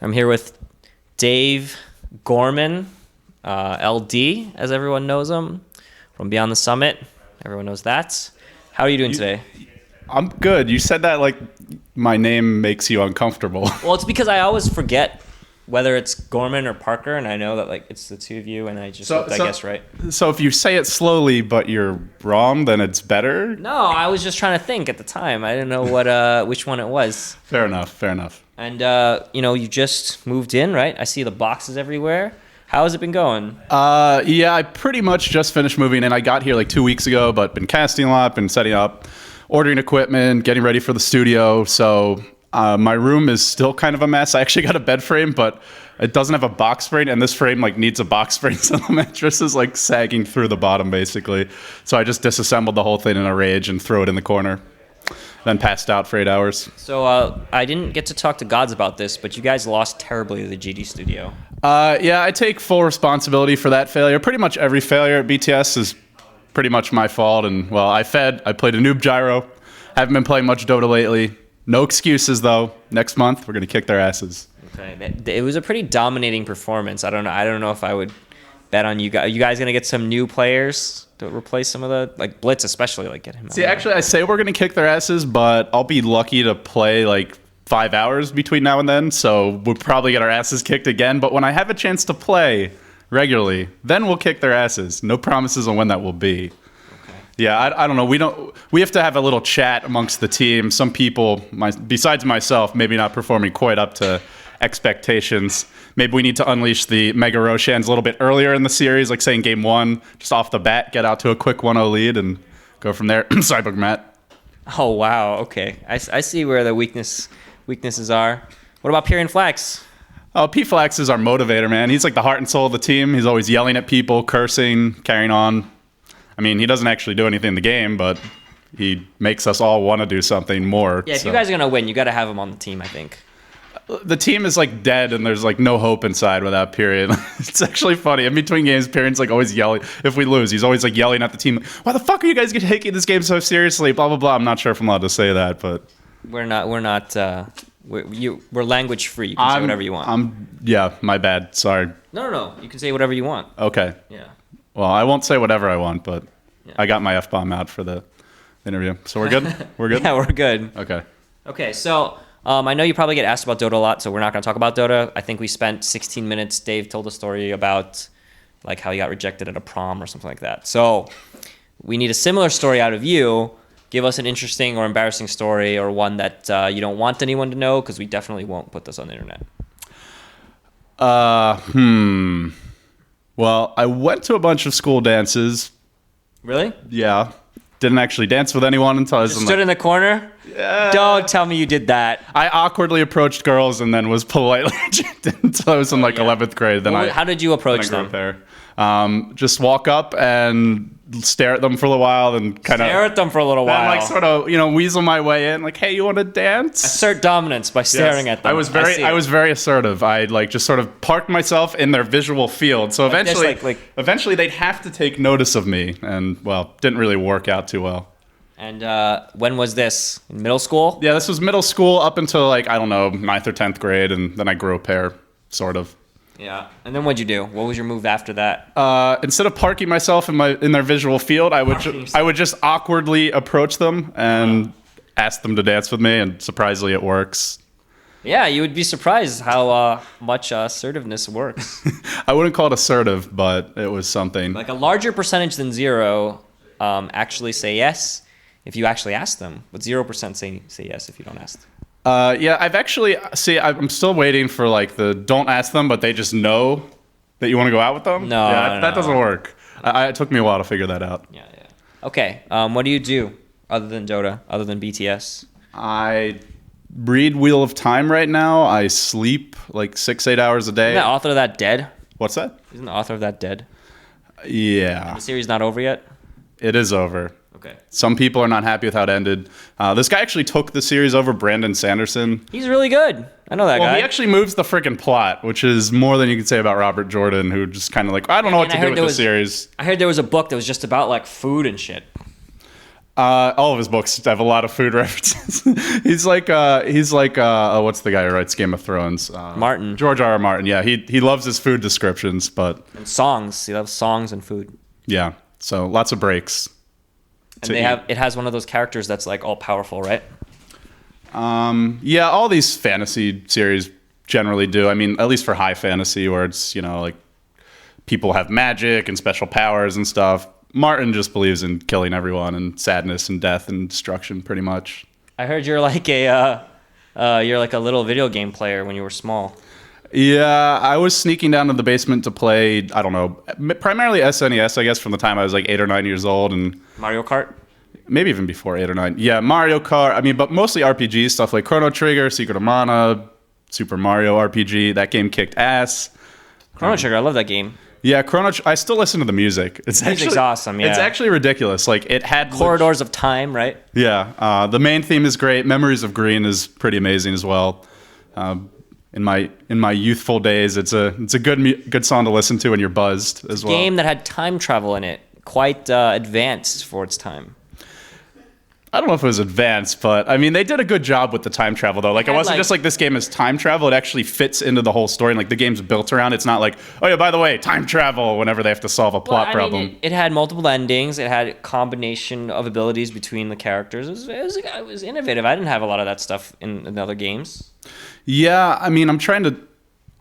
I'm here with Dave Gorman, LD, as everyone knows him, from Beyond the Summit. Everyone knows that. How are you doing today? I'm good. You said that like my name makes you uncomfortable. Well, it's because I always forget whether it's Gorman or Parker, and I know that like it's the two of you, and I just I guess right. So if you say it slowly but you're wrong, then it's better? No, I was just trying to think at the time. I didn't know what which one it was. Fair enough. And you just moved in, right? I see the boxes everywhere. How has it been going? Yeah, I pretty much just finished moving in. I got here like 2 weeks ago, but been casting a lot, been setting up, ordering equipment, getting ready for the studio. So my room is still kind of a mess. I actually got a bed frame, but it doesn't have a box spring, and this frame like needs a box spring, so the mattress is like sagging through the bottom basically. So I just disassembled the whole thing in a rage and threw it in the corner. Then passed out for 8 hours. So I didn't get to talk to Gods about this, but you guys lost terribly to the GD studio. Yeah, I take full responsibility for that failure. Pretty much every failure at BTS is pretty much my fault. And, well, I played a noob gyro. Haven't been playing much Dota lately. No excuses, though. Next month, we're going to kick their asses. Okay. It was a pretty dominating performance. I don't know if I would bet on you guys. Are you guys going to get some new players to replace some of the, like Blitz especially, like get him out? See, actually, I say we're going to kick their asses, but I'll be lucky to play, like, 5 hours between now and then, so we'll probably get our asses kicked again. But when I have a chance to play regularly, then we'll kick their asses. No promises on when that will be. Okay. Yeah, I don't know. We have to have a little chat amongst the team. Some people, besides myself, maybe not performing quite up to expectations. Maybe we need to unleash the Mega Roshans a little bit earlier in the series, like say in game 1, just off the bat, get out to a quick 1-0 lead and go from there. Cyborg Matt. Oh wow, okay. I see where the weaknesses are. What about Pyrian Flax? Oh, P-Flax is our motivator, man. He's like the heart and soul of the team. He's always yelling at people, cursing, carrying on. I mean, he doesn't actually do anything in the game, but he makes us all want to do something more. Yeah, if you guys are going to win, you got to have him on the team, I think. The team is like dead, and there's like no hope inside without Pyrian. It's actually funny. In between games, Pyrian's like always yelling. If we lose, he's always like yelling at the team. Why the fuck are you guys taking this game so seriously? Blah blah blah. I'm not sure if I'm allowed to say that, but we're not. We're language free. You can say whatever you want. Yeah, my bad. Sorry. No. You can say whatever you want. Okay. Yeah. Well, I won't say whatever I want, but yeah. I got my F-bomb out for the interview, so we're good. We're good. Yeah, we're good. Okay. So. I know you probably get asked about Dota a lot, so we're not going to talk about Dota. I think we spent 16 minutes. Dave told a story about like how he got rejected at a prom or something like that. So we need a similar story out of you. Give us an interesting or embarrassing story, or one that you don't want anyone to know, because we definitely won't put this on the internet. Well, I went to a bunch of school dances. Really? Yeah. Didn't actually dance with anyone until I was stood in the corner? Yeah. Don't tell me you did that. I awkwardly approached girls and then was politely rejected until I was in 11th grade. Then how did you approach them? Just walk up and stare at them for a little while and kind of stare at them for a little while. Like sort of, weasel my way in. Like, hey, you want to dance? Assert dominance by staring at them. I was very assertive. I just sort of parked myself in their visual field. So eventually they'd have to take notice of me, and didn't really work out too well. And when was this? In middle school? Yeah, this was middle school up until 9th or 10th grade, and then I grew a pair, sort of. Yeah. And then what'd you do? What was your move after that? Instead of parking myself in their visual field, I would just awkwardly approach them and ask them to dance with me, and surprisingly it works. Yeah, you would be surprised how much assertiveness works. I wouldn't call it assertive, but it was something. Like a larger percentage than 0 actually say yes if you actually ask them, but 0% say yes if you don't ask them. Yeah, I'm still waiting for the don't ask them, but they just know that you want to go out with them. No, that doesn't work. It took me a while to figure that out. Yeah. Okay, what do you do other than Dota, other than BTS? I read Wheel of Time right now. I sleep 6-8 hours a day. Isn't the author of that dead? What's that? Isn't the author of that dead? Yeah. And the series not over yet? It is over. Okay. Some people are not happy with how it ended. This guy actually took the series over Brandon Sanderson. He's really good. I know that guy. Well, he actually moves the freaking plot, which is more than you can say about Robert Jordan, who just kind of I don't know what to do with the series. I heard there was a book that was just about food and shit. All of his books have a lot of food references. he's like what's the guy who writes Game of Thrones? Martin. George R. R. Martin. Yeah, he loves his food descriptions, but And songs. He loves songs and food. yeah, so lots of breaks. And it has one of those characters that's like all powerful, right? Yeah, all these fantasy series generally do. I mean, at least for high fantasy, where it's like people have magic and special powers and stuff. Martin just believes in killing everyone and sadness and death and destruction, pretty much. I heard you're like a little video game player when you were small. Yeah, I was sneaking down to the basement to play, I don't know, primarily SNES, I guess, from the time I was like 8 or 9 years old. And Mario Kart? maybe even before 8 or 9. Yeah, Mario Kart. I mean, but mostly RPG stuff like Chrono Trigger, Secret of Mana, Super Mario RPG. That game kicked ass. Chrono Trigger, I love that game. Yeah, I still listen to the music. Music's awesome, yeah. It's actually ridiculous. Like, it had... Corridors of Time, right? Yeah. The main theme is great. Memories of Green is pretty amazing as well. In my youthful days, it's a good song to listen to when you're buzzed as well. Game that had time travel in it. Quite advanced for its time. I don't know if it was advanced, but I mean, they did a good job with the time travel, though. Like, it wasn't just like this game is time travel. It actually fits into the whole story. And, like, the game's built around. It's not like, oh, yeah, by the way, time travel whenever they have to solve a plot problem. It had multiple endings. It had a combination of abilities between the characters. It was innovative. I didn't have a lot of that stuff in other games. Yeah, I mean, I'm trying to...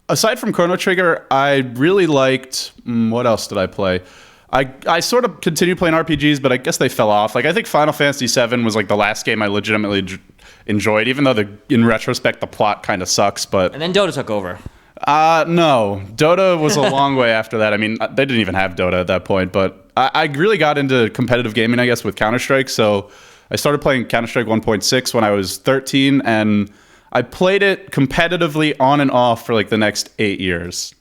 Aside from Chrono Trigger, I really liked... what else did I play? I sort of continued playing RPGs, but I guess they fell off. Like, I think Final Fantasy VII was like the last game I legitimately enjoyed, even though in retrospect the plot kind of sucks. But and then Dota took over. No, Dota was a long way after that. I mean, they didn't even have Dota at that point. But I really got into competitive gaming, I guess, with Counter-Strike. So I started playing Counter-Strike 1.6 when I was 13, and I played it competitively on and off for like the next 8 years.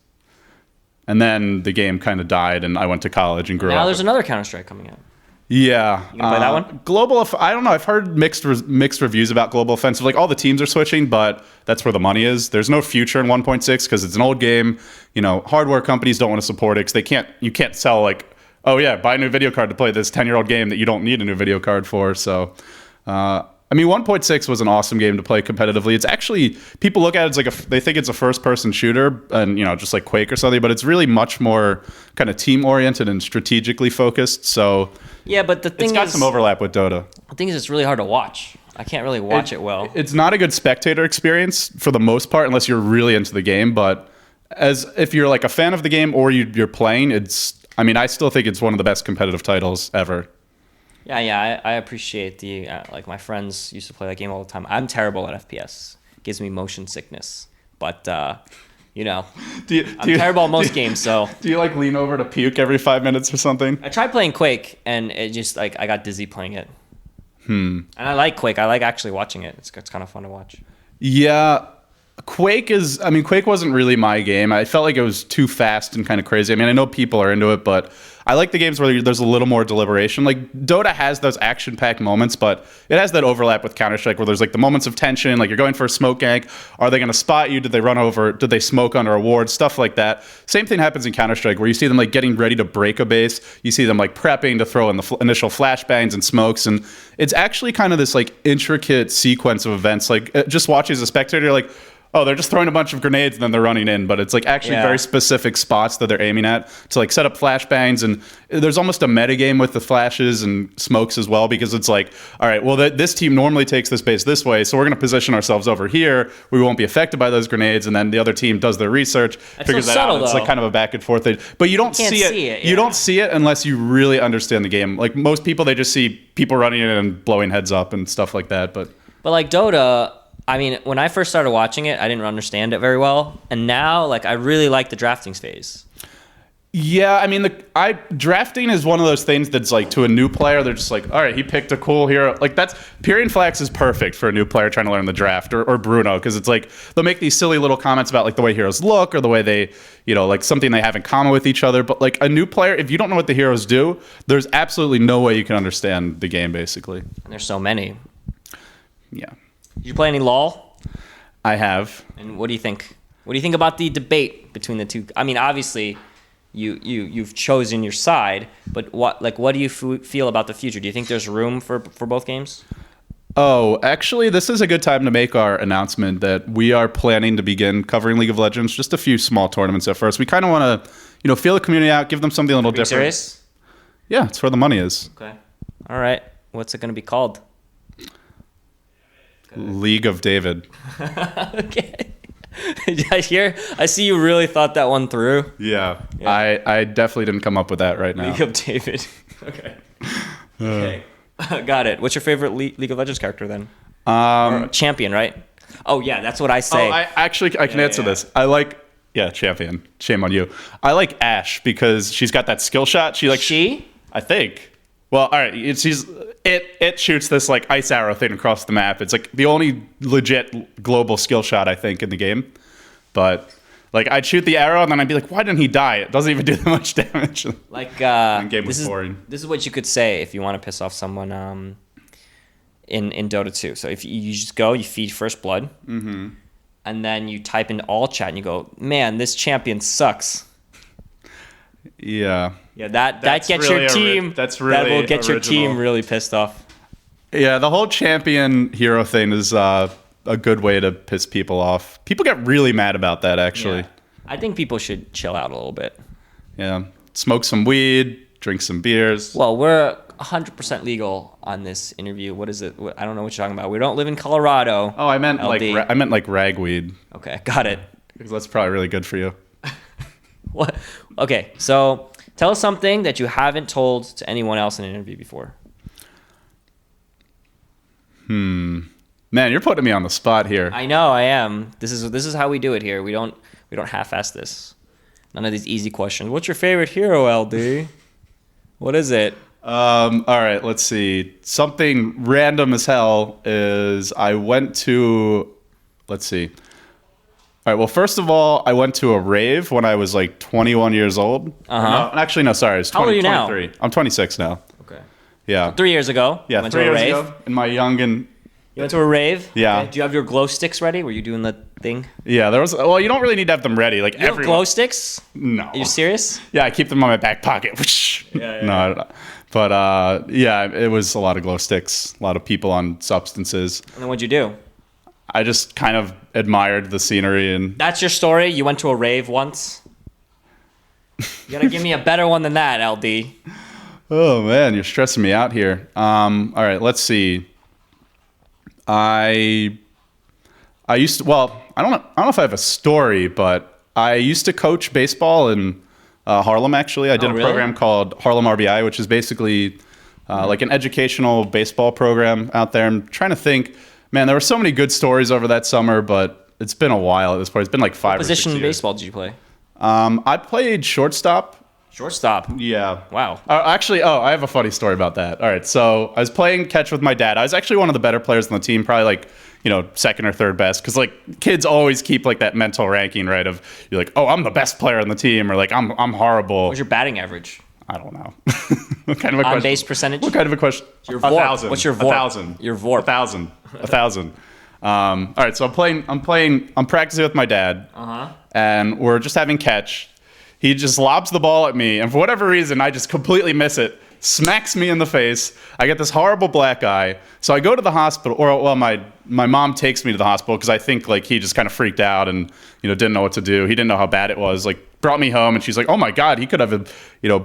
And then the game kind of died, and I went to college and grew up. Now there's another Counter-Strike coming out. Yeah. You gonna play that one? I don't know. I've heard mixed reviews about Global Offensive. Like, all the teams are switching, but that's where the money is. There's no future in 1.6 because it's an old game. Hardware companies don't want to support it because you can't sell like, oh yeah, buy a new video card to play this 10-year-old game that you don't need a new video card for. So, I mean, 1.6 was an awesome game to play competitively. It's actually, people look at it as they think it's a first-person shooter and, just like Quake or something, but it's really much more kind of team-oriented and strategically focused. So yeah, but the thing it's got some overlap with Dota. The thing is, it's really hard to watch. I can't really watch it well. It's not a good spectator experience for the most part, unless you're really into the game. But if you're like a fan of the game or you're playing, I still think it's one of the best competitive titles ever. Yeah, I appreciate like my friends used to play that game all the time. I'm terrible at FPS. It gives me motion sickness. But, I'm terrible at most games, so. Do you like lean over to puke every 5 minutes or something? I tried playing Quake, and it just like, I got dizzy playing it. And I like Quake. I like actually watching it. It's kind of fun to watch. Yeah. Quake wasn't really my game. I felt like it was too fast and kind of crazy. I mean, I know people are into it, but I like the games where there's a little more deliberation. Like, Dota has those action-packed moments, but it has that overlap with Counter-Strike where there's like the moments of tension, like you're going for a smoke gank. Are they going to spot you? Did they run over? Did they smoke under a ward? Stuff like that. Same thing happens in Counter-Strike where you see them like getting ready to break a base. You see them like prepping to throw in the initial flashbangs and smokes. And it's actually kind of this like intricate sequence of events. Like, just watching as a spectator, you're like, oh, they're just throwing a bunch of grenades and then they're running in. But it's like actually very specific spots that they're aiming at to like set up flashbangs. And there's almost a meta game with the flashes and smokes as well, because it's like, all right, well, this team normally takes this base this way, so we're going to position ourselves over here. We won't be affected by those grenades. And then the other team does their research, figures that out. It's like kind of a back and forth thing. But you don't see it. You don't see it unless you really understand the game. Like, most people, they just see people running in and blowing heads up and stuff like that. But like Dota, I mean, when I first started watching it, I didn't understand it very well. And now, like, I really like the drafting phase. Yeah, I mean, drafting is one of those things that's like, to a new player, they're just like, all right, he picked a cool hero. Like, Pyrian Flax is perfect for a new player trying to learn the draft, or Bruno, because it's like, they'll make these silly little comments about like the way heroes look or the way they, like something they have in common with each other. But like a new player, if you don't know what the heroes do, there's absolutely no way you can understand the game, basically. And there's so many. Yeah. Did you play any LoL? I have. And what do you think? What do you think about the debate between the two? I mean, obviously, you've chosen your side. But what do you feel about the future? Do you think there's room for both games? Oh, actually, this is a good time to make our announcement that we are planning to begin covering League of Legends. Just a few small tournaments at first. We kind of want to, feel the community out, give them something a little different. Serious? Yeah, it's where the money is. Okay. All right. What's it going to be called? League of David. Okay. I see you really thought that one through. Yeah. I definitely didn't come up with that right now. League of David. Okay. Okay. Got it. What's your favorite League of Legends character then? Or champion, right? Oh yeah, that's what I say. Oh, I can answer this. I like champion. Shame on you. I like Ashe because she's got that skill shot. She? I think. Well, all right. It shoots this like ice arrow thing across the map. It's like the only legit global skill shot I think in the game. But like I'd shoot the arrow and then I'd be like, why didn't he die? It doesn't even do that much damage. Like the game was boring. This is what you could say if you want to piss off someone in Dota 2. So if you just go, you feed first blood, and then you type into all chat and you go, man, this champion sucks. Yeah. Yeah, that gets really your team. That's really that will get original. Your team really pissed off. Yeah, the whole champion hero thing is a good way to piss people off. People get really mad about that, actually. Yeah. I think people should chill out a little bit. Yeah, smoke some weed, drink some beers. Well, we're 100% legal on this interview. What is it? I don't know what you're talking about. We don't live in Colorado. Oh, I meant LD. like ragweed. Okay, got it. Because that's probably really good for you. What? Okay, so tell us something that you haven't told to anyone else in an interview before. Man, you're putting me on the spot here. I know I am. This is how we do it here. We don't half-ass this. None of these easy questions. What's your favorite hero, LD? What is it? All right, let's see. Something random as hell is I went to. Let's see. All right. Well, first of all, I went to a rave when I was like 21 years old. Uh-huh. No, actually, no. Sorry, I was 20, How old are you now? 23. I'm 26 now. Okay. Yeah. 3 years ago. Yeah. Went 3 to a years rave. ago. In my young and. You went to a rave. Yeah. Okay. Do you have your glow sticks ready? Were you doing the thing? Yeah. There was. Well, you don't really need to have them ready. Like You have glow sticks? No. Are you serious? Yeah, I keep them on my back pocket. Yeah. No, I don't know. But yeah, it was a lot of glow sticks, a lot of people on substances. And then what'd you do? I just kind of admired the scenery and. That's your story? You went to a rave once? You gotta give me a better one than that, LD. Oh man, you're stressing me out here. All right, let's see. I used to. Well, I don't know if I have a story, but I used to coach baseball in Harlem. Actually, I did a program called Harlem RBI, which is basically like an educational baseball program out there. I'm trying to think. Man, there were so many good stories over that summer, but it's been a while at this point. It's been like 5 or 6 years. What position in baseball did you play? I played shortstop. Shortstop. Yeah. Wow. Actually, I have a funny story about that. All right, so I was playing catch with my dad. I was actually one of the better players on the team, probably like, second or third best. Because like kids always keep like that mental ranking, right? Of you're like, oh, I'm the best player on the team, or like I'm horrible. What's your batting average? I don't know. What kind of a question? On base percentage? What kind of a question? Your VORP. 1,000. What's your VORP? 1,000. Your VORP. 1,000. 1,000. All right, so I'm practicing with my dad. And we're just having catch. He just lobs the ball at me, and for whatever reason, I just completely miss it. Smacks me in the face. I get this horrible black eye. So I go to the hospital, or well, my mom takes me to the hospital because I think like he just kind of freaked out and didn't know what to do. He didn't know how bad it was. Like brought me home, and she's like, "Oh my God, he could have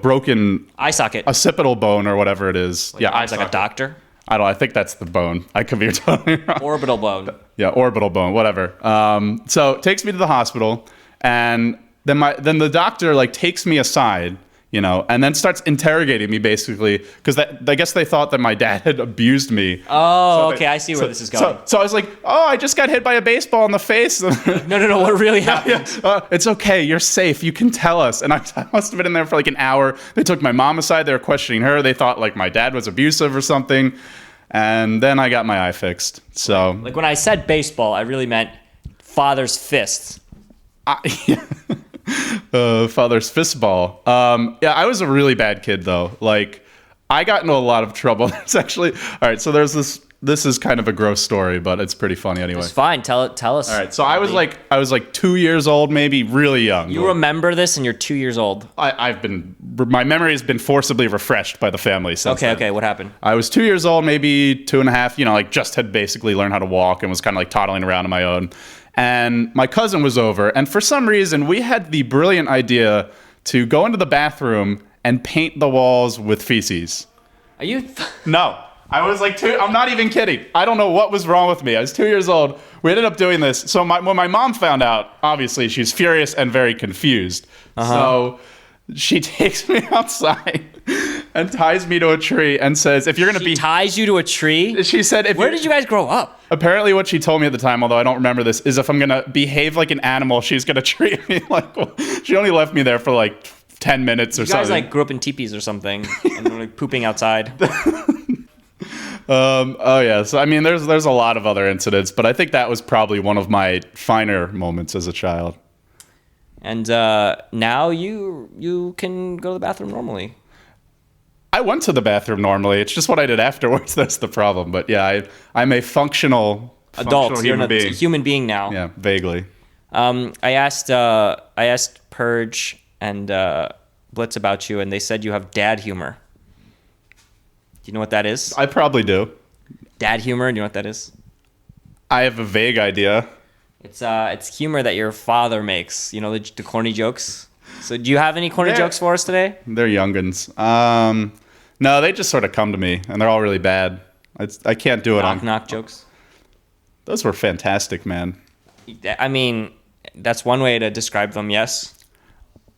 broken eye socket, occipital bone, or whatever it is." Like, eye socket. Like a doctor. I don't know. I think that's the bone. I could be totally wrong. Orbital bone. Yeah, orbital bone, whatever. So takes me to the hospital, and then the doctor like takes me aside, and then starts interrogating me basically because I guess they thought that my dad had abused me. Oh, okay, I see where this is going. So I was like, oh, I just got hit by a baseball in the face. No, what really happened? Yeah. It's okay, you're safe. You can tell us. And I must have been in there for like an hour. They took my mom aside. They were questioning her. They thought like my dad was abusive or something. And then I got my eye fixed. So like when I said baseball, I really meant father's fists. Father's fist ball. Yeah, I was a really bad kid though. Like I got into a lot of trouble. It's actually all right. So there's this this is kind of a gross story, but it's pretty funny anyway. It's fine. Tell us. All right. So I was like 2 years old, maybe, really young. You remember this, and you're 2 years old. My memory has been forcibly refreshed by the family since then. Okay. What happened? I was 2 years old, maybe 2.5. Like just had basically learned how to walk and was kind of like toddling around on my own. And my cousin was over, and for some reason, we had the brilliant idea to go into the bathroom and paint the walls with feces. Are you? No. I was like 2. I'm not even kidding. I don't know what was wrong with me. I was 2 years old. We ended up doing this. So when my mom found out, obviously she's furious and very confused. So she takes me outside and ties me to a tree and says, "If you're going to be..." ties you to a tree? She said, "Where did you guys grow up?" Apparently what she told me at the time, although I don't remember this, is if I'm going to behave like an animal, she's going to treat me like... Well, she only left me there for like 10 minutes or something. You guys like grew up in teepees or something and were like pooping outside. Oh yeah. So I mean, there's a lot of other incidents, but I think that was probably one of my finer moments as a child. And now you can go to the bathroom normally. I went to the bathroom normally. It's just what I did afterwards that's the problem. But yeah, I'm a functional adult. You're human a being. human being now. Yeah, vaguely. I asked Purge and Blitz about you, and they said you have dad humor. Do you know what that is? I probably do. Dad humor. Do you know what that is? I have a vague idea. It's humor that your father makes. You know, the corny jokes. So do you have any corny jokes for us today? They're youngins. No, they just sort of come to me, and they're all really bad. I can't do it on... Knock jokes? Those were fantastic, man. I mean, that's one way to describe them, yes.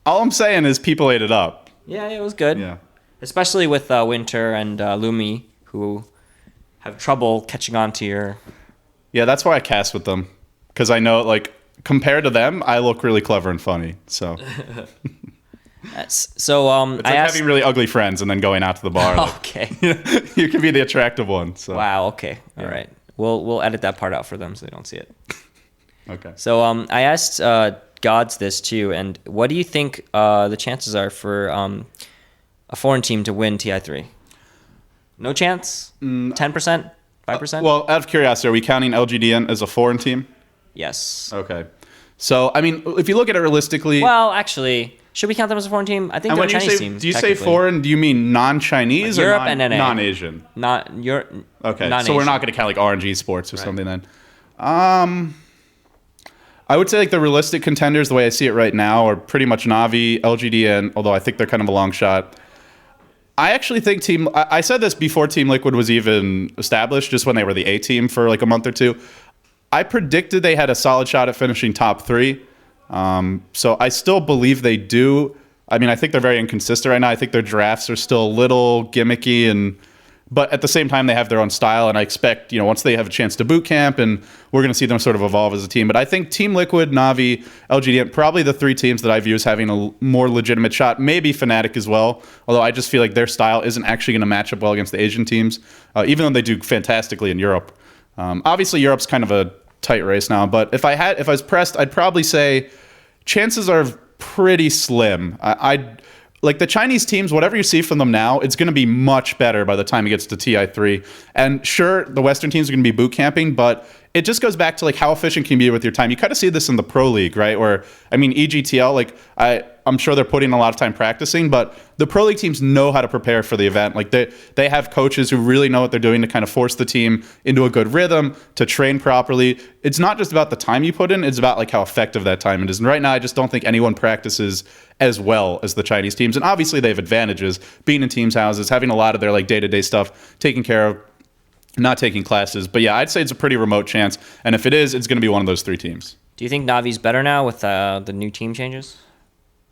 All I'm saying is people ate it up. Yeah, it was good. Yeah. Especially with Winter and Lumi, who have trouble catching on to your... Yeah, that's why I cast with them. Because I know, like, compared to them, I look really clever and funny. So... So it's like having really ugly friends and then going out to the bar. Like, okay. You can be the attractive one. So. Wow. Okay. All right. We'll edit that part out for them so they don't see it. Okay. So I asked Gods this too, and what do you think the chances are for a foreign team to win TI3? No chance. 10%. 5%. Well, out of curiosity, are we counting LGDN as a foreign team? Yes. Okay. So I mean, if you look at it realistically. Well, actually. Should we count them as a foreign team? I think they're a Chinese team. Do you say foreign? Do you mean non-Chinese or Europe and NA. non-Asian? Okay, non-Asian. So we're not going to count like RNG Sports or something then. I would say like the realistic contenders, the way I see it right now, are pretty much Navi, LGDN, although I think they're kind of a long shot. I actually think I said this before TeamLiquid was even established, just when they were the A team for like a month or two. I predicted they had a solid shot at finishing top 3. So I still believe they do. I mean, I think they're very inconsistent right now. I think their drafts are still a little gimmicky, but at the same time, they have their own style. And I expect, once they have a chance to boot camp, and we're going to see them sort of evolve as a team. But I think TeamLiquid, Navi, LGDN, probably the 3 teams that I view as having a more legitimate shot. Maybe Fnatic as well. Although I just feel like their style isn't actually going to match up well against the Asian teams, even though they do fantastically in Europe. Obviously, Europe's kind of a tight race now. But if I was pressed, I'd probably say chances are pretty slim. I'd like the Chinese teams, whatever you see from them now, it's going to be much better by the time it gets to TI3. And sure, the Western teams are going to be boot camping, but it just goes back to like how efficient can you be with your time. You kind of see this in the Pro League, right? Where, I mean, EGTL, like I'm sure they're putting a lot of time practicing, but the Pro League teams know how to prepare for the event. Like they have coaches who really know what they're doing to kind of force the team into a good rhythm, to train properly. It's not just about the time you put in, it's about like how effective that time it is. And right now, I just don't think anyone practices as well as the Chinese teams. And obviously they have advantages, being in teams' houses, having a lot of their like day-to-day stuff taken care of, not taking classes. But yeah, I'd say it's a pretty remote chance. And if it is, it's going to be one of those 3 teams. Do you think Navi's better now with the new team changes?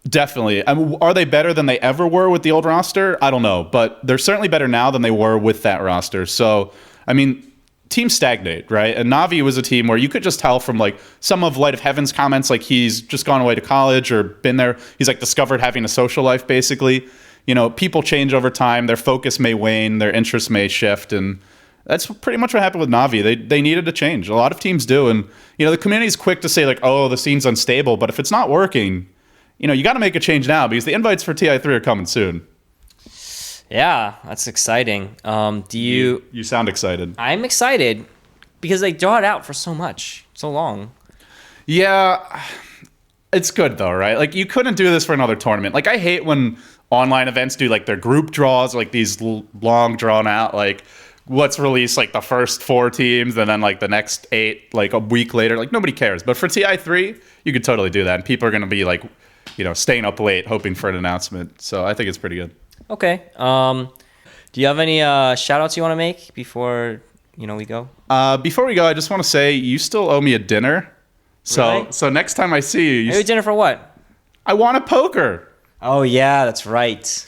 Definitely. I mean, are they better than they ever were with the old roster? I don't know. But they're certainly better now than they were with that roster. So, I mean, teams stagnate, right? And Navi was a team where you could just tell from like some of Light of Heaven's comments, like he's just gone away to college or been there. He's like discovered having a social life, basically. People change over time. Their focus may wane. Their interests may shift. And that's pretty much what happened with Navi. They needed a change. A lot of teams do. And, the community's quick to say like, oh, the scene's unstable. But if it's not working, you got to make a change now because the invites for TI3 are coming soon. Yeah, that's exciting. Do you? You sound excited. I'm excited because they draw it out for so long. Yeah, it's good though, right? Like you couldn't do this for another tournament. Like I hate when online events do like their group draws, like these long drawn out, like let's release like the first 4 teams and then like the next 8 like a week later. Like nobody cares. But for TI3, you could totally do that, and people are gonna be like, staying up late hoping for an announcement. So I think it's pretty good. Okay. Do you have any shout outs you want to make before we go? Before we go, I just want to say you still owe me a dinner. Really? So next time I see you, Maybe dinner for what? I want a poker. Oh yeah, that's right.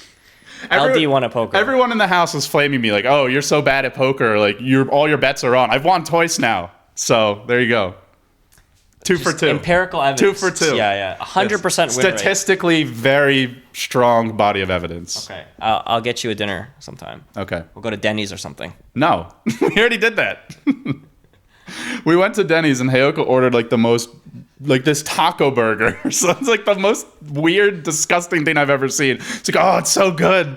LD won a poker. Everyone in the house was flaming me like, "Oh, you're so bad at poker. Like all your bets are on." I've won twice now. So there you go. 2 for 2. Empirical evidence. 2 for 2. Yeah. 100% win rate. Statistically, very strong body of evidence. Okay. I'll get you a dinner sometime. Okay. We'll go to Denny's or something. No, we already did that. We went to Denny's and Hayoko ordered like the most, like this taco burger. So it's like the most weird, disgusting thing I've ever seen. It's like, oh, it's so good.